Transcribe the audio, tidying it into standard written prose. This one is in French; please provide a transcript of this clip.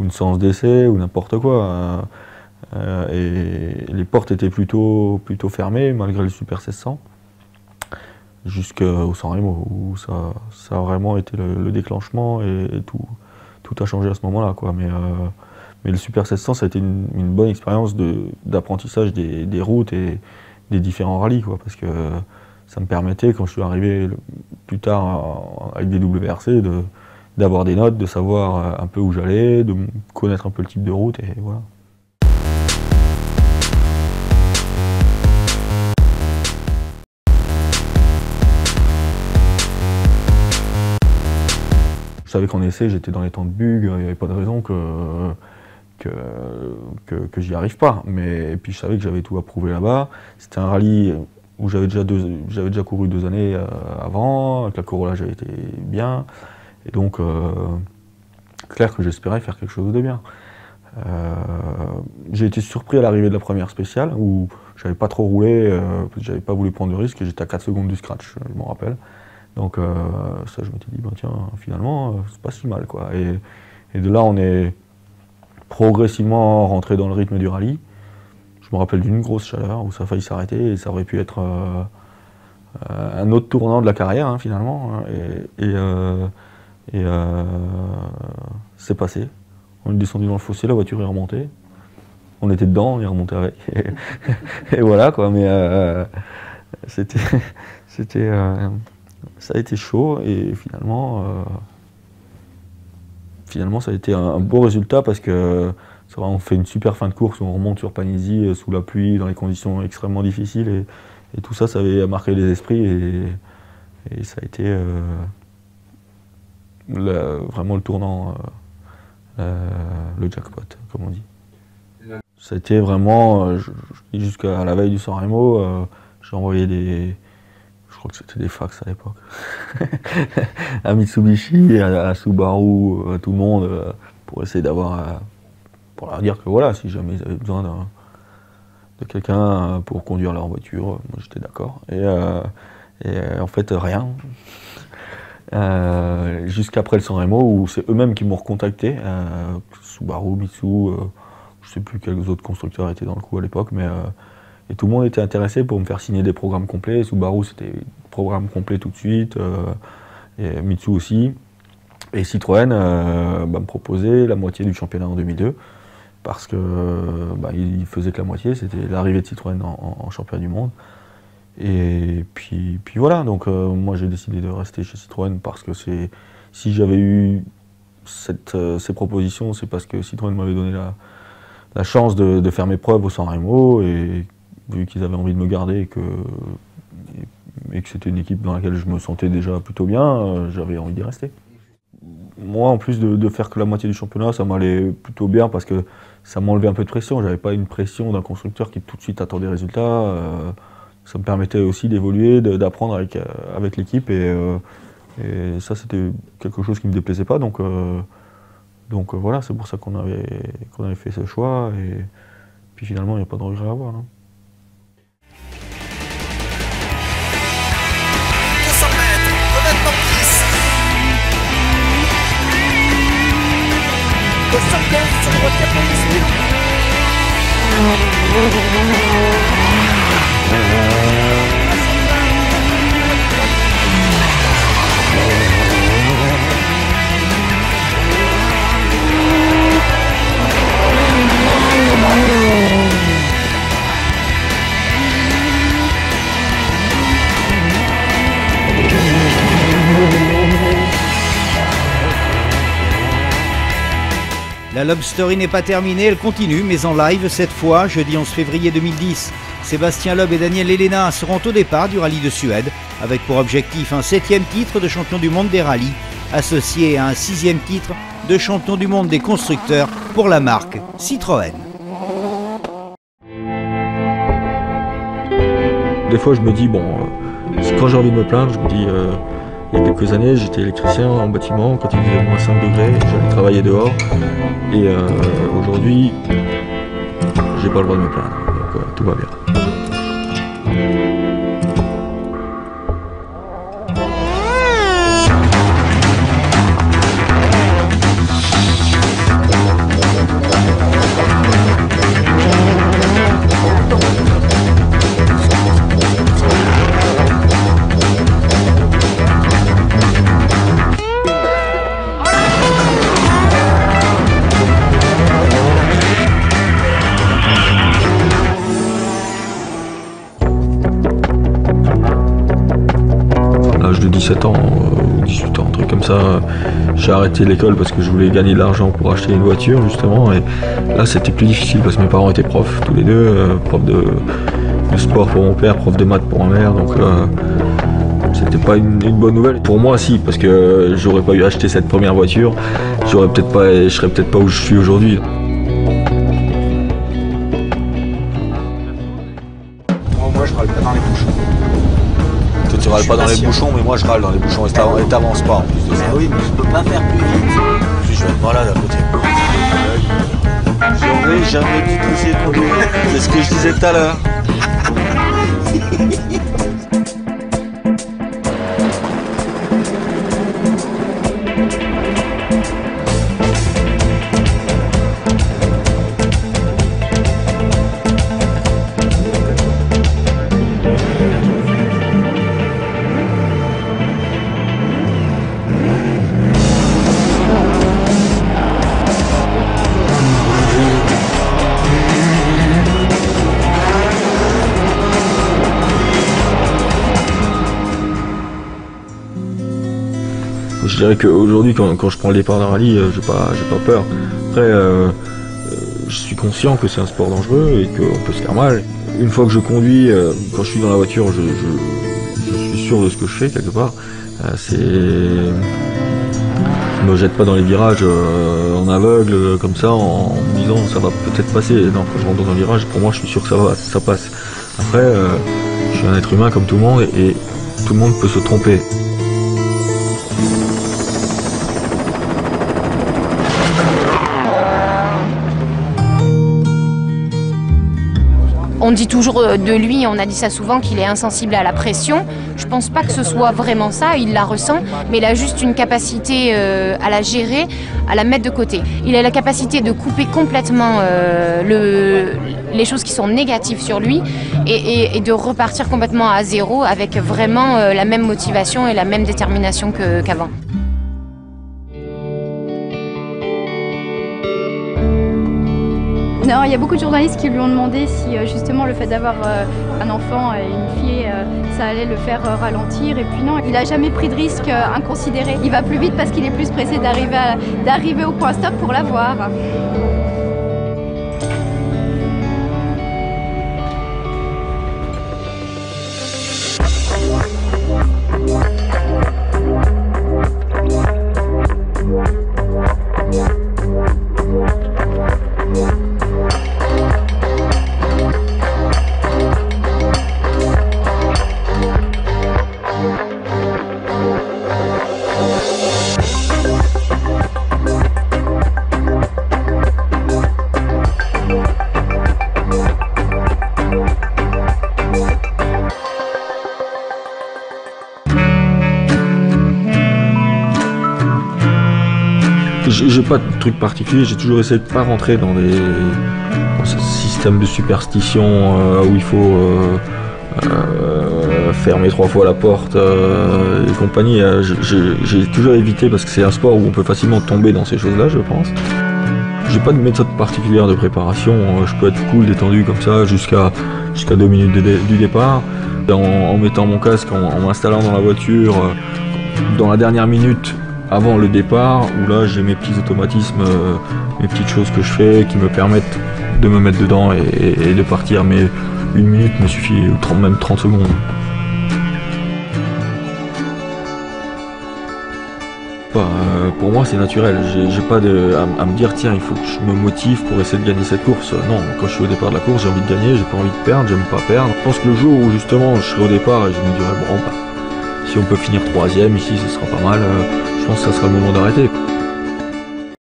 une séance d'essai ou n'importe quoi. Et les portes étaient plutôt fermées malgré le Super 1600 jusqu'au San Remo où ça a vraiment été le déclenchement et tout a changé à ce moment-là, quoi. Mais le Super 1600, ça a été une bonne expérience d'apprentissage des routes et des différents rallyes, quoi, parce que ça me permettait, quand je suis arrivé plus tard avec des WRC, d'avoir des notes, de savoir un peu où j'allais, de connaître un peu le type de route, et voilà. Je savais qu'en essai, j'étais dans les temps de Bug, il n'y avait pas de raison que j'y arrive pas. Et puis je savais que j'avais tout à prouver là-bas. C'était un rallye où j'avais déjà couru 2 années avant, avec la Corolla j'avais été bien. Et donc, clair que j'espérais faire quelque chose de bien. J'ai été surpris à l'arrivée de la première spéciale, où j'avais pas trop roulé, parce que j'avais pas voulu prendre de risque, et j'étais à 4 secondes du scratch, je m'en rappelle. Donc ça, je m'étais dit, bah, tiens, finalement, c'est pas si mal, quoi. Et de là, on est progressivement rentré dans le rythme du rallye. Je me rappelle d'une grosse chaleur où ça a failli s'arrêter, et ça aurait pu être un autre tournant de la carrière, hein, finalement. C'est passé. On est descendu dans le fossé, la voiture est remontée. On était dedans, on est remonté avec. Et voilà, quoi. Mais ça a été chaud, et finalement ça a été un beau résultat, parce que on fait une super fin de course où on remonte sur Panisi sous la pluie, dans les conditions extrêmement difficiles, et tout ça, ça avait marqué les esprits, et ça a été vraiment le tournant, le jackpot, comme on dit. Ça a été vraiment, jusqu'à la veille du San Remo, j'ai envoyé je crois que c'était des fax à l'époque, à Mitsubishi, à Subaru, à tout le monde, pour essayer pour leur dire que voilà, si jamais ils avaient besoin de quelqu'un pour conduire leur voiture, moi j'étais d'accord. Et en fait, rien. Jusqu'après le San Remo, où c'est eux-mêmes qui m'ont recontacté, Subaru, Mitsu, je sais plus quels autres constructeurs étaient dans le coup à l'époque, et tout le monde était intéressé pour me faire signer des programmes complets. Subaru, c'était programme complet tout de suite, et Mitsu aussi. Et Citroën me proposait la moitié du championnat en 2002, parce que il faisait que la moitié, c'était l'arrivée de Citroën en championnat du monde. Et puis voilà, donc moi j'ai décidé de rester chez Citroën, parce que si j'avais eu ces propositions, c'est parce que Citroën m'avait donné la chance de faire mes preuves au San Remo, et vu qu'ils avaient envie de me garder, et que c'était une équipe dans laquelle je me sentais déjà plutôt bien, j'avais envie d'y rester. Moi, en plus de faire que la moitié du championnat, ça m'allait plutôt bien, parce que ça m'enlevait un peu de pression. J'avais pas une pression d'un constructeur qui tout de suite attend des résultats. Ça me permettait aussi d'évoluer, d'apprendre avec l'équipe, et ça, c'était quelque chose qui me déplaisait pas. Donc voilà, c'est pour ça qu'on avait fait ce choix, et puis finalement, il n'y a pas de regret à avoir. Hein. La Love Story n'est pas terminée, elle continue, mais en live cette fois, jeudi 11 février 2010. Sébastien Loeb et Daniel Elena seront au départ du rallye de Suède, avec pour objectif un 7e titre de champion du monde des rallyes, associé à un 6e titre de champion du monde des constructeurs pour la marque Citroën. Des fois je me dis, quand j'ai envie de me plaindre, je me dis, il y a quelques années, j'étais électricien en bâtiment, quand il faisait moins 5 degrés, j'allais travailler dehors. Et aujourd'hui, j'ai pas le droit de me plaindre, donc tout va bien. 17 ans ou 18 ans, un truc comme ça. J'ai arrêté l'école parce que je voulais gagner de l'argent pour acheter une voiture justement, et là c'était plus difficile parce que mes parents étaient profs tous les deux, prof de sport pour mon père, prof de maths pour ma mère, donc c'était pas une bonne nouvelle. Pour moi si, parce que j'aurais pas eu acheté cette première voiture, je serais peut-être pas où je suis aujourd'hui. Moi je râle pas dans les bouchons. Toi tu râles pas dans les bouchons, mais moi je râle dans les bouchons et t'avances pas en plus de ça. Mais oui, mais je peux pas faire plus vite. En plus je vais être malade à côté. J'aurais jamais dû toucher ton vélo. C'est ce que je disais tout à l'heure. Je dirais qu'aujourd'hui, quand je prends le départ d'un rallye, j'ai pas peur. Après, je suis conscient que c'est un sport dangereux et qu'on peut se faire mal. Une fois que je conduis, quand je suis dans la voiture, je suis sûr de ce que je fais quelque part. Je me jette pas dans les virages en aveugle comme ça, en me disant ça va peut-être passer. Non, quand je rentre dans un virage, pour moi, je suis sûr que ça passe. Après, je suis un être humain comme tout le monde et tout le monde peut se tromper. On dit toujours de lui, on a dit ça souvent, qu'il est insensible à la pression. Je pense pas que ce soit vraiment ça, il la ressent, mais il a juste une capacité à la gérer, à la mettre de côté. Il a la capacité de couper complètement les choses qui sont négatives sur lui et de repartir complètement à zéro avec vraiment la même motivation et la même détermination qu'avant. Non, il y a beaucoup de journalistes qui lui ont demandé si justement le fait d'avoir un enfant et une fille, ça allait le faire ralentir. Et puis non, il n'a jamais pris de risque inconsidéré. Il va plus vite parce qu'il est plus pressé d'arriver au point stop pour l'avoir. J'ai pas de truc particulier, j'ai toujours essayé de pas rentrer dans ce système de superstition où il faut fermer 3 fois la porte et compagnie. J'ai toujours évité parce que c'est un sport où on peut facilement tomber dans ces choses-là, je pense. J'ai pas de méthode particulière de préparation, je peux être cool, détendu comme ça jusqu'à 2 minutes du départ. En mettant mon casque, en m'installant dans la voiture, dans la dernière minute avant le départ, où là j'ai mes petits automatismes, mes petites choses que je fais qui me permettent de me mettre dedans et de partir, mais 1 minute me suffit, ou même 30 secondes. Pour moi c'est naturel, j'ai pas à me dire tiens il faut que je me motive pour essayer de gagner cette course. Non, quand je suis au départ de la course j'ai envie de gagner, j'ai pas envie de perdre, j'aime pas perdre. Je pense que le jour où justement je serai au départ et je me dirai bon bah, si on peut finir 3e ici ce sera pas mal, je pense que ça sera le moment d'arrêter.